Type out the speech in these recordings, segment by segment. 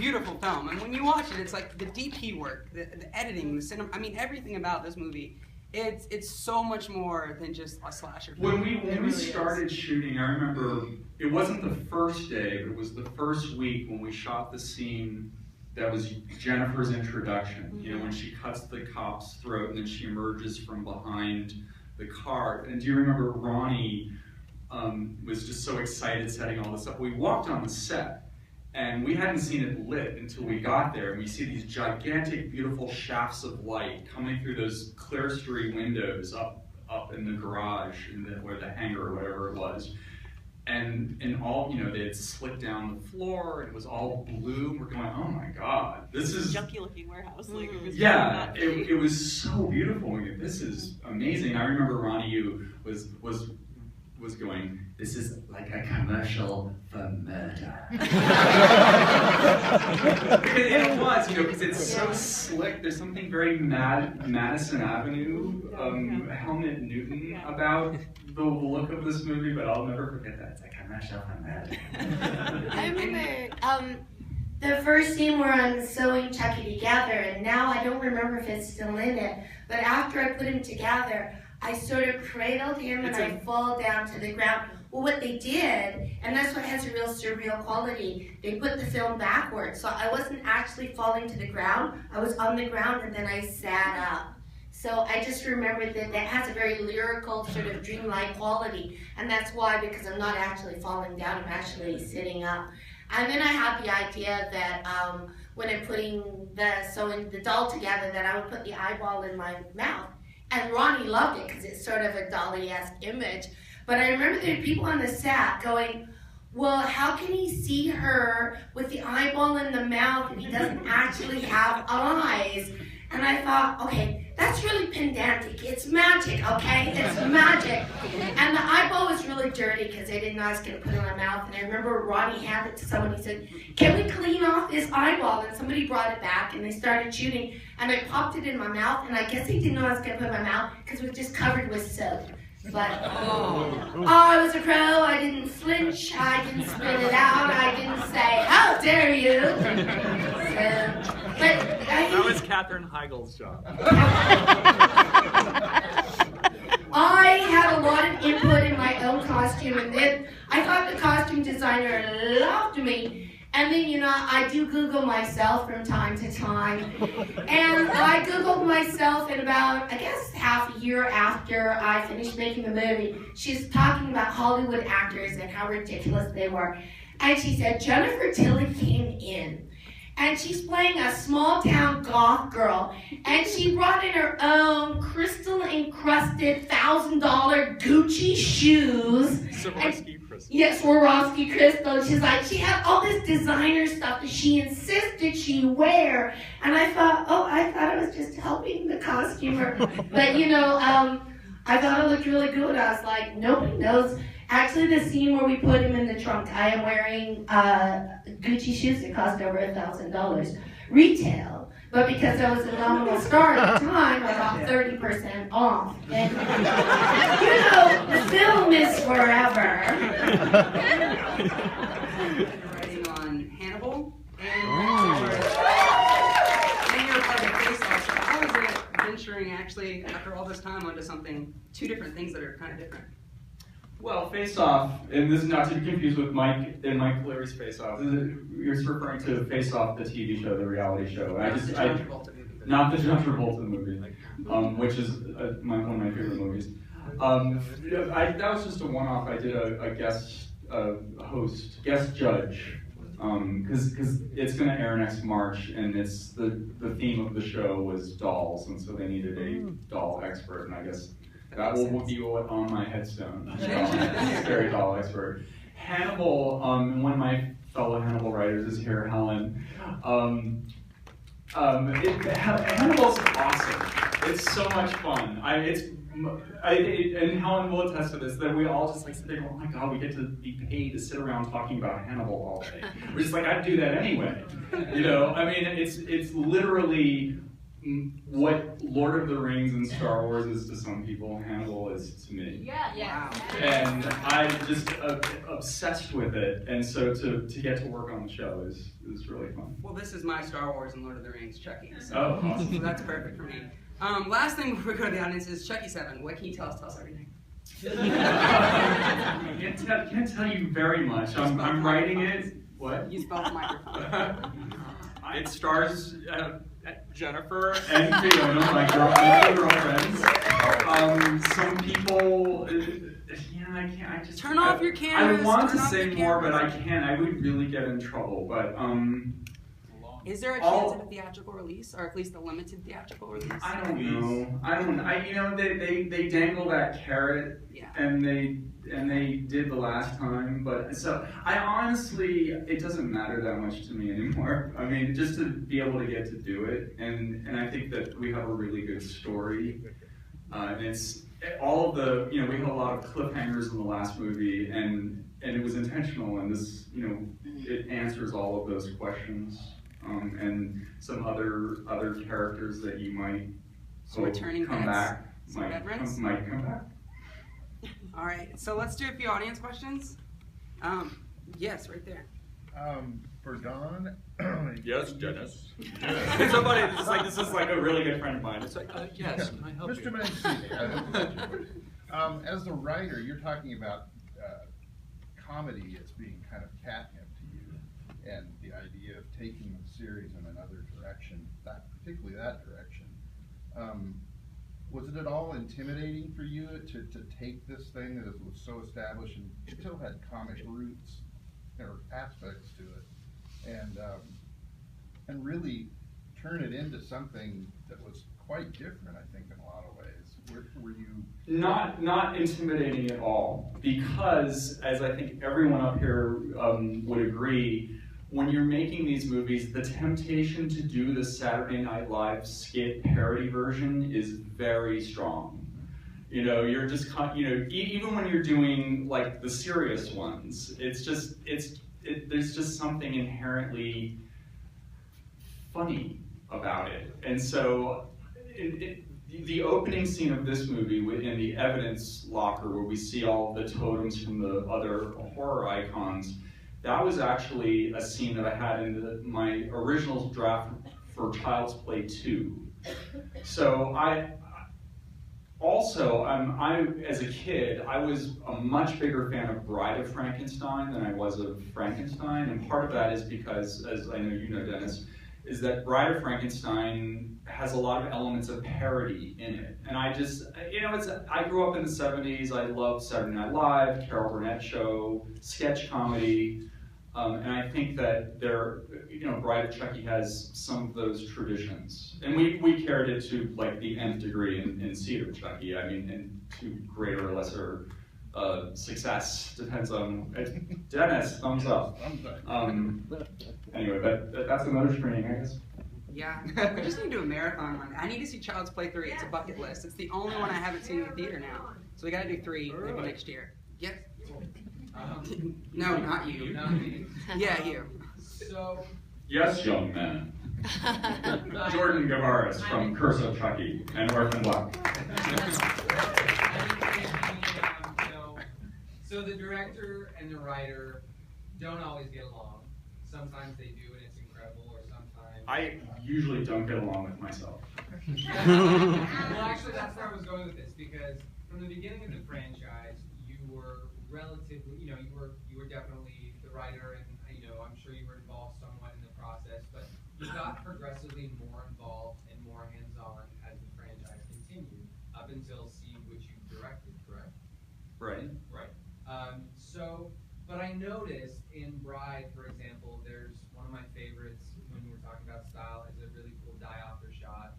beautiful film, and when you watch it, it's like the DP work, the editing, the cinema. I mean, everything about this movie. It's so much more than just a slasher film. When we started shooting, I remember it wasn't the first day, but it was the first week when we shot the scene that was Jennifer's introduction. You know, when she cuts the cop's throat and then she emerges from behind the car. And do you remember Ronnie was just so excited setting all this up? We walked on the set. And we hadn't seen it lit until we got there, and we see these gigantic, beautiful shafts of light coming through those clerestory windows up in the garage, or the hangar, or whatever it was. And all, you know, they had slicked down the floor, and it was all blue. We're going, oh my God, this is junky-looking warehouse. Like, yeah, it was so beautiful. This is amazing. I remember Ronnie was going, this is like a commercial for murder. It was, you know, because it's so slick. There's something very Madison Avenue, Helmut Newton about the look of this movie, but I'll never forget that. It's like a commercial for murder. I remember the first scene where I'm sewing Chucky together, and now I don't remember if it's still in it, but after I put him together, I sort of cradled him and I fall down to the ground. Well, what they did, and that's what has a real surreal quality, they put the film backwards. So I wasn't actually falling to the ground. I was on the ground and then I sat up. So I just remembered that has a very lyrical, sort of dreamlike quality. And that's why, because I'm not actually falling down, I'm actually sitting up. And then I had the idea that when I'm sewing the doll together, that I would put the eyeball in my mouth. And Ronnie loved it because it's sort of a Dolly-esque image. But I remember there were people on the set going, well, how can he see her with the eyeball in the mouth if he doesn't actually have eyes? And I thought, okay, that's really pedantic. It's magic, okay? It's magic. And the eyeball was really dirty because they didn't know I was going to put it in my mouth. And I remember Ronnie handed it to someone. He said, can we clean off this eyeball? And somebody brought it back and they started shooting. And I popped it in my mouth. And I guess they didn't know I was going to put it in my mouth because it was just covered with soap. But, I was a pro. I didn't flinch. I didn't spit it out. I didn't say, how dare you? That was Katherine Heigl's job. I had a lot of input in my own costume, and then I thought the costume designer loved me. And then, you know, I do Google myself from time to time. And I Googled myself in about, I guess, half a year after I finished making the movie. She's talking about Hollywood actors and how ridiculous they were. And she said, Jennifer Tilly came in. And she's playing a small-town goth girl. And she brought in her own crystal-encrusted $1,000 Gucci shoes. Swarovski crystal. Yes, Swarovski crystal. She's like, she had all this designer stuff that she insisted she wear. And I thought, oh, I thought I was just helping the costumer. But, you know, I thought it looked really good. I was like, nobody knows. Actually, the scene where we put him in the trunk, I am wearing Gucci shoes that cost over $1,000 retail. But because I was a nominal star at the time, I got 30% off. And, you know, the film is forever. Writing on Hannibal, and you're part of Face Off. So how is it venturing actually, after all this time, onto two different things that are kind of different? Well, Face Off, and this is not to be confused with Mike and Mike Leary's Face Off. You're referring to Face Off, the TV show, the reality show. Not the John Travolta movie, which is one of my favorite movies. That was just a one-off. I did a guest judge, because it's going to air next March, and it's the theme of the show was dolls, and so they needed a doll expert, and I guess that will be on my headstone. Scary doll expert. Hannibal, one of my fellow Hannibal writers is here, Helen. Hannibal's awesome. It's so much fun. And Helen will attest to this, that we all just like sit there and go, oh my God, we get to be paid to sit around talking about Hannibal all day. We're just like, I'd do that anyway. You know, I mean, it's literally what Lord of the Rings and Star Wars is to some people, Hannibal is to me. Yeah. Wow. And I'm just obsessed with it, and so to get to work on the show is really fun. Well, this is my Star Wars and Lord of the Rings, Chucky. So, Oh, awesome. so that's perfect for me. Last thing before we go to the audience is Chucky 7. What can you tell us? Tell us everything. I can't tell you very much. I'm writing it. What? You spelled the microphone. It stars Jennifer. and Fiona, my girlfriends. Some people, I can't. I just Turn off your I cameras. want to turn off say your more, but cameras. I can't. I would really get in trouble. But Is there a chance of a theatrical release, or at least a limited theatrical release? I don't know. They dangle that carrot, Yeah. and they did the last time. But so I honestly, it doesn't matter that much to me anymore. I mean, just to be able to get to do it, and I think that we have a really good story. And it's all of the, we had a lot of cliffhangers in the last movie, and it was intentional. And this, it answers all of those questions. And some other characters that you might Some returning come vets? back Some veterans? might come back. All right, so let's do a few audience questions. Yes, right there. For Don. Yes, Dennis. Somebody, this is like a really good friend of mine. It's like, yes, can I help Mr. you? Mancini, as a writer, you're talking about comedy as being kind of catnip to you, and the idea of taking the series in another direction, particularly that direction. Was it at all intimidating for you to take this thing that was so established and still had comic roots or aspects to it, and really turn it into something that was quite different, I think, in a lot of ways? Were you Not intimidating at all, because as I think everyone up here would agree, when you're making these movies, the temptation to do the Saturday Night Live skit parody version is very strong. You're just, even when you're doing like the serious ones, there's just something inherently funny about it. And so the opening scene of this movie in the evidence locker, where we see all the totems from the other horror icons, that was actually a scene that I had in my original draft for Child's Play 2. So as a kid, I was a much bigger fan of Bride of Frankenstein than I was of Frankenstein, and part of that is because, as I know you know, Dennis, is that Bride of Frankenstein has a lot of elements of parody in it. And I just, I grew up in the 70s, I loved Saturday Night Live, Carol Burnett Show, sketch comedy, and I think that Bride of Chucky has some of those traditions. And we carried it to like the nth degree in Seed of Chucky. I mean, and to greater or lesser success, depends on, Dennis, thumbs up. Anyway, but that's another screening, I guess. Yeah, we just need to do a marathon one. I need to see Child's Play 3. It's a bucket list. It's the only one I haven't seen in the theater now. So we got to do 3 maybe next year. Yes? No, not you. Not me. Yeah, you. So, Yes, young man. Jordan Gavaris from Curse of Chucky and Orphan Black. So the director and the writer don't always get along. Sometimes they do, and it's incredible, or sometimes... I usually don't get along with myself. Well, actually, that's where I was going with this, because from the beginning of the franchise, you were relatively, you were definitely the writer, and I'm sure you were involved somewhat in the process, but you got progressively more involved and more hands-on as the franchise continued, up until Seed, which you directed, correct? Right. Right. But I noticed in Bride, for example, there's one of my favorites when we're talking about style is a really cool die-offer shot,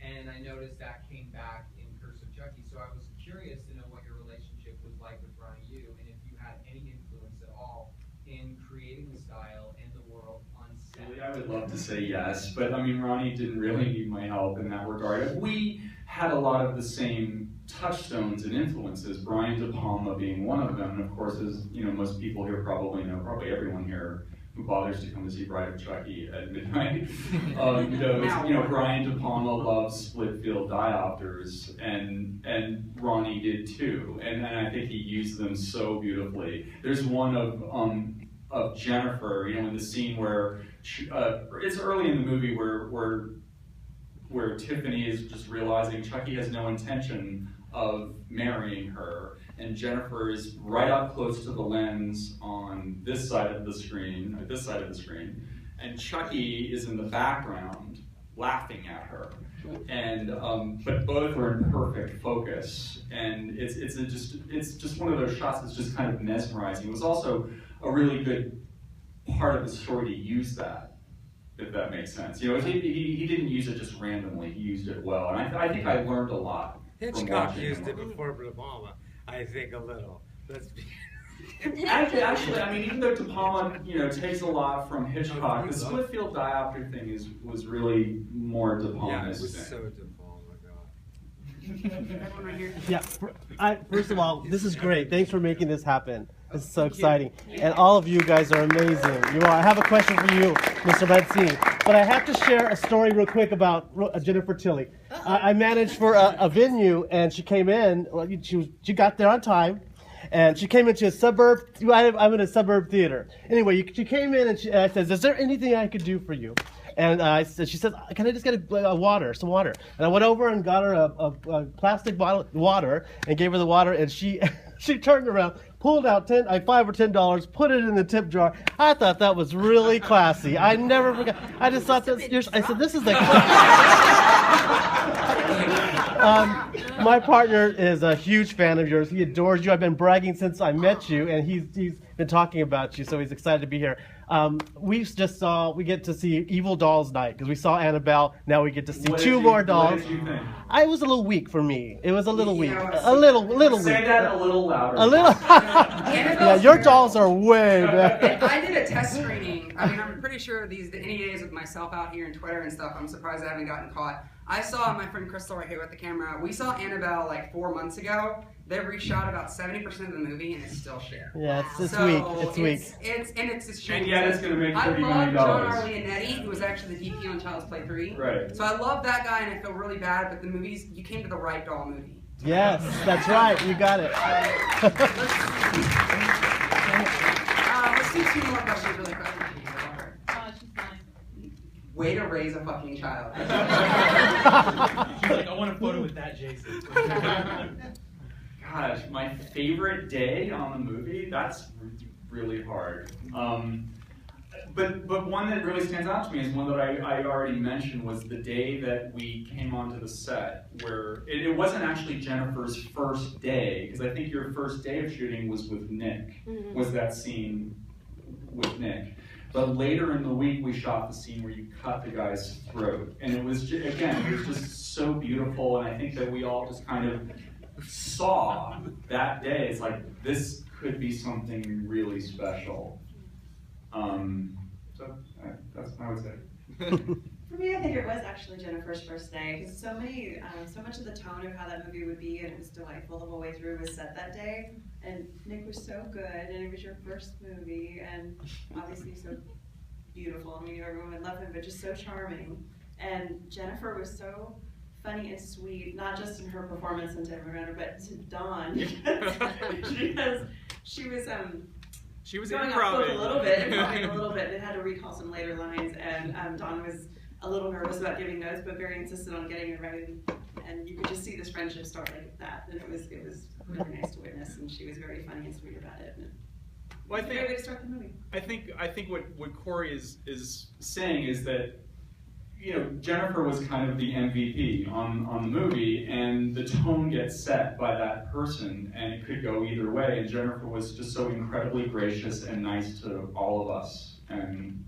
and I noticed that came back in Curse of Chucky. So I was curious to know what your relationship was like with Ronnie Yu, and if you had any influence at all in creating the style and the world on set. I would love to say yes, but I mean, Ronnie didn't really need my help in that regard. We had a lot of the same touchstones and influences, Brian De Palma being one of them, and of course, as most people here probably know, probably everyone here, who bothers to come to see Bride of Chucky at midnight knows, Brian De Palma loves split-field diopters, and Ronnie did too, and I think he used them so beautifully. There's one of Jennifer, in the scene where it's early in the movie where Tiffany is just realizing Chucky has no intention of marrying her, and Jennifer is right up close to the lens on this side of the screen, and Chucky is in the background laughing at her, and but both are in perfect focus, and it's just one of those shots that's just kind of mesmerizing. It was also a really good part of the story to use that, if that makes sense. He didn't use it just randomly. He used it well, and I think I learned a lot. Hitchcock used it before De Palma, I think a little. Actually, I mean, even though De Palma, takes a lot from Hitchcock, the split field diopter thing was really more De Palma's Yeah, it was thing. so De Palma, Yeah, first of all, this is great. Thanks for making this happen. This is so exciting. And all of you guys are amazing. I have a question for you, Mr. Betsy. But I have to share a story real quick about Jennifer Tilly. I managed for a venue, and she came in. Well, she got there on time. And she came into a suburb. I'm in a suburb theater. Anyway, she came in and I said, "Is there anything I could do for you?" And she said, "Can I just get some water?" And I went over and got her a plastic bottle of water and gave her the water. And she turned around, pulled out $5 or $10, put it in the tip jar. I thought that was really classy. I never forgot. I just thought that. I said, "This is the." My partner is a huge fan of yours. He adores you. I've been bragging since I met you, and he's been talking about you, so he's excited to be here. We get to see Evil Dolls Night, because we saw Annabelle. Now we get to see two more dolls. What did you think? It was a little weak for me. It was a little weak. A little weak. Say that a little louder. A little. Yeah, your dolls are way better. I did a test screening. I mean, I'm pretty sure the NEAs with myself out here and Twitter and stuff, I'm surprised I haven't gotten caught. I saw my friend Crystal right here with the camera. We saw Annabelle like 4 months ago. They reshot about 70% of the movie, and it's still shit. Yeah, it's so weak. It's weak. It's a shame. And yet it's going to make I $30 love million. John Arleonetti, who was actually the DP on Child's Play 3. Right. So I love that guy, and I feel really bad, but the movies, you came to the right doll movie. Yes, that's right. You got it. Let's do 2 more questions really quick. Way to raise a fucking child. She's like, I want a photo with that Jason. Gosh, my favorite day on the movie? That's really hard. But one that really stands out to me is one that I already mentioned, was the day that we came onto the set, where it wasn't actually Jennifer's first day, because I think your first day of shooting was with Nick, was that scene with Nick. But later in the week, we shot the scene where you cut the guy's throat. And it was just so beautiful, and I think that we all just kind of saw that day, it's like, this could be something really special. So that's what I would say. For me, I think it was actually Jennifer's first day, because so much of the tone of how that movie would be, and it was delightful the whole way through, was set that day. And Nick was so good, and it was your first movie, and obviously so beautiful. I mean, everyone would love him, but just so charming. And Jennifer was so funny and sweet, not just in her performance in Denver Runner, but to Dawn, because she was going off book a little bit, and had to recall some later lines, and Dawn was a little nervous about giving notes, but very insistent on getting it right, and you could just see this friendship start like that, and it was really nice to witness, and she was very funny and sweet about it. And well, a great way to start the movie. I think what Corey is saying is that, Jennifer was kind of the MVP on the movie, and the tone gets set by that person, and it could go either way. And Jennifer was just so incredibly gracious and nice to all of us, and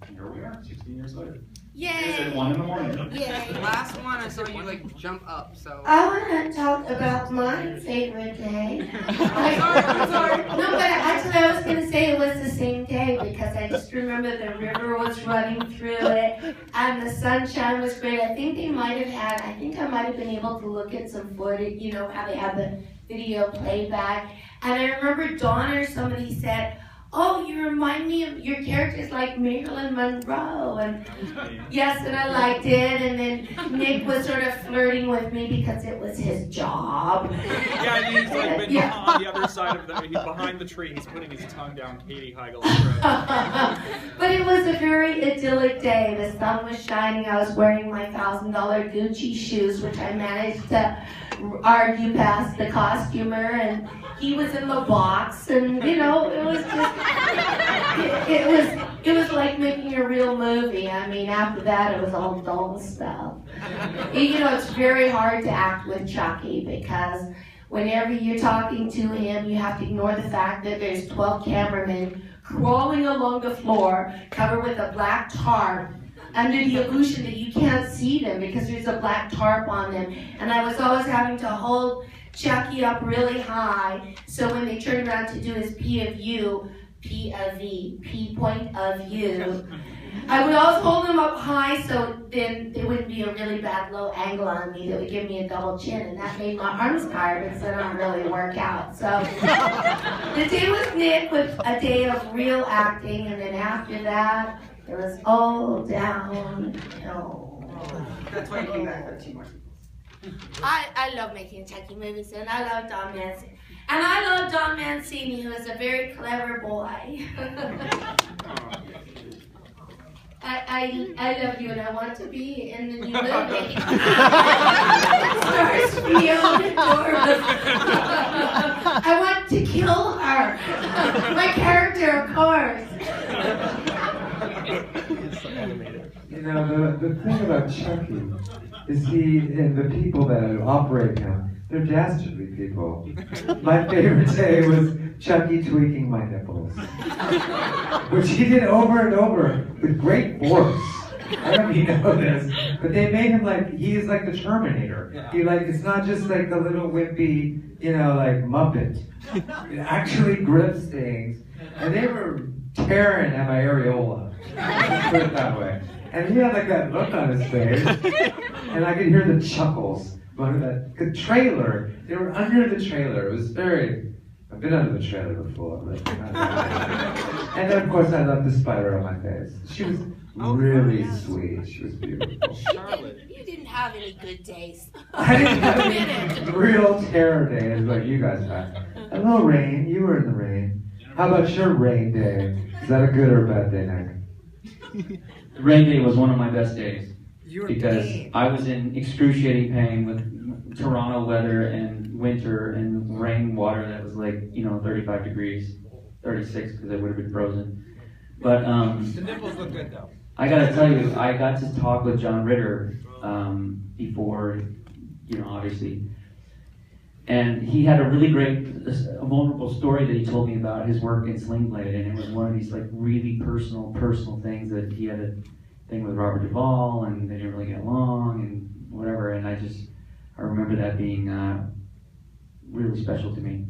here we are, 16 years later. Yay! It's at 1 a.m. Yay! Last one, I saw you jump up. So I want to talk about my favorite day. I'm sorry. No, but actually I was going to say it was the same day, because I just remember the river was running through it and the sunshine was great. I think I might have been able to look at some footage, how they have the video playback. And I remember Dawn or somebody said, oh, you remind me of your character's like Marilyn Monroe. And yes, and I liked it. And then Nick was sort of flirting with me because it was his job. Yeah, and he's like been on the other side of he's behind the tree, he's putting his tongue down Katie Heigl's throat. But it was a very idyllic day. The sun was shining. I was wearing my $1,000 Gucci shoes, which I managed to argue past the costumer, and he was in the box, and you know, it was just, it was like making a real movie. I mean, after that, it was all dull stuff. You know, it's very hard to act with Chucky because whenever you're talking to him, you have to ignore the fact that there's 12 cameramen crawling along the floor covered with a black tarp under the illusion that you can't see them because there's a black tarp on them. And I was always having to hold Chucky up really high, so when they turned around to do his P of U, P of V, P point of view, I would always hold him up high so then there wouldn't be a really bad low angle on me that would give me a double chin, and that made my arms tired and so I don't really work out. So the day with Nick was a day of real acting, and then after that, it was all downhill. That's why you came back for 2 more sequels. I love making Chucky movies, and I love Don Mancini. And I love Don Mancini, who is a very clever boy. I love you, and I want to be in the new movie. Stars Fiona Doris. I want to kill her. My character, of course. You know, the thing about Chucky is he and the people that operate him, they're dastardly people. My favorite day was Chucky tweaking my nipples, which he did over and over with great force. I don't know if you know this, but they made him like, he is like the Terminator. Yeah. He like, it's not just like the little wimpy, you know, like Muppet. It actually grips things, and they were tearing at my areola. Let's put it that way. And he had like that look on his face, and I could hear the chuckles. The trailer, they were under the trailer. It was very, I've been under the trailer before. But and then of course I loved the spider on my face. She was really sweet. She was beautiful. Charlotte. You didn't have any good days. I didn't have any real terror days like you guys had. Hello, Rain. You were in the rain. How about your rain day? Is that a good or a bad day, Nick? Rain day was one of my best days because I was in excruciating pain with Toronto weather and winter and rain water that was like, 35 degrees, 36 because it would have been frozen. But the nipples look good though. I gotta tell you, I got to talk with John Ritter before, obviously. And he had a really great, a vulnerable story that he told me about his work in Sling Blade, and it was one of these like really personal things that he had a thing with Robert Duvall, and they didn't really get along, and whatever. And I remember that being really special to me.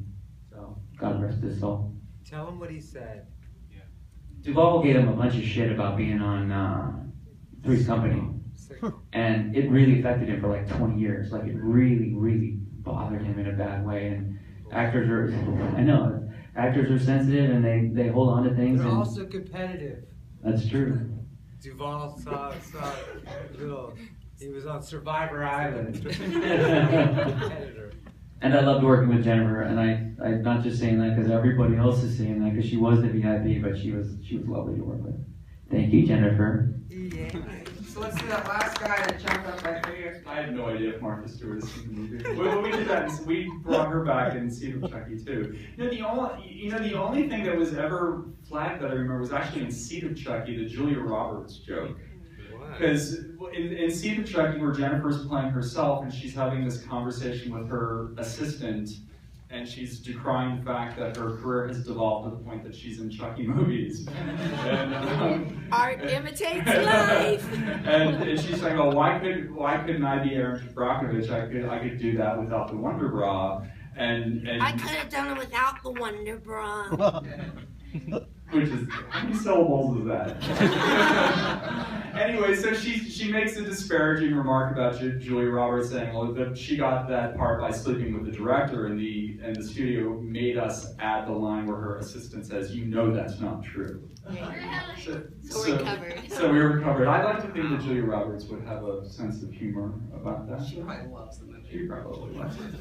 So God rest his soul. Tell him what he said. Duvall gave him a bunch of shit about being on Three's Company, and it really affected him for like 20 years. Like it really, really bothered him in a bad way. And actors are sensitive and they hold on to things. They're and also competitive. That's true. Duvall saw he was on Survivor Island. Competitor. And I loved working with Jennifer, and I'm not just saying that because everybody else is saying that because she was the VIP, but she was lovely to work with. Thank you, Jennifer. Yeah. So let's do that last guy that jumped up right here. I have no idea if Martha Stewart has seen the movie. Well, we did that. We brought her back in Seed of Chucky too. The only thing that was ever flagged that I remember was actually in Seed of Chucky, the Julia Roberts joke. Because in Seed of Chucky, where Jennifer's playing herself and she's having this conversation with her assistant, and she's decrying the fact that her career has devolved to the point that she's in Chucky movies. And, art imitates life. and she's saying, "Oh, why couldn't I be Aaron Brockovich? I could do that without the Wonder Bra." And I could have done it without the Wonder Bra. Which is, how many syllables is that? Anyway. anyway, so she makes a disparaging remark about Julia Roberts, saying, "Well, that she got that part by sleeping with the director," and the studio made us add the line where her assistant says, "You know that's not true." So we're covered. So we were covered. I'd like to think that Julia Roberts would have a sense of humor about that. She probably loves the movie. She probably loves it.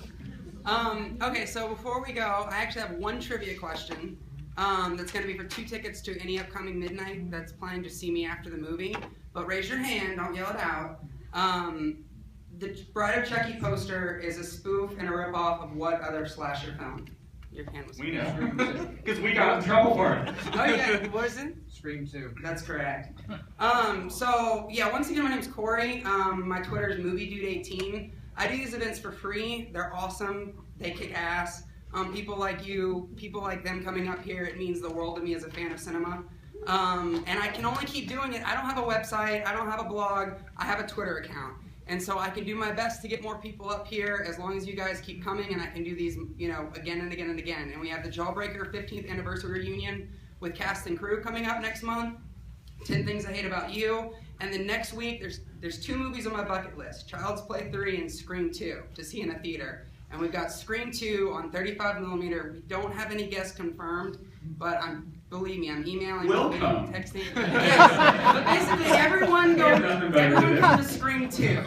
Okay, so before we go, I actually have one trivia question. That's going to be for 2 tickets to any upcoming midnight that's planning to see me after the movie. But raise your hand, don't yell it out. The Bride of Chucky poster is a spoof and a ripoff of what other slasher film? Your hand was. We know. Because we got in trouble for it. Oh yeah, what is it? Scream 2. That's correct. So yeah, once again, my name's Corey. My Twitter is MovieDude18. I do these events for free. They're awesome. They kick ass. People like you, people like them coming up here, it means the world to me as a fan of cinema. And I can only keep doing it. I don't have a website, I don't have a blog, I have a Twitter account. And so I can do my best to get more people up here as long as you guys keep coming, and I can do these, you know, again and again and again. And we have the Jawbreaker 15th anniversary reunion with cast and crew coming up next month. 10 Things I Hate About You. And then next week, there's 2 movies on my bucket list, Child's Play 3 and Scream 2, to see in a theater. And we've got Scream 2 on 35mm. We don't have any guests confirmed, but believe me, I'm emailing, texting. Yes, but basically everyone come to Scream 2.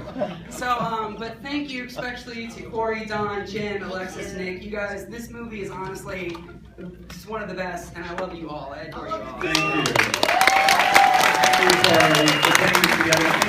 So, but thank you especially to Corey, Don, Jen, Alexis, Nick. You guys, this movie is honestly just one of the best, and I love you all. I adore you all. Thank you. Thank you.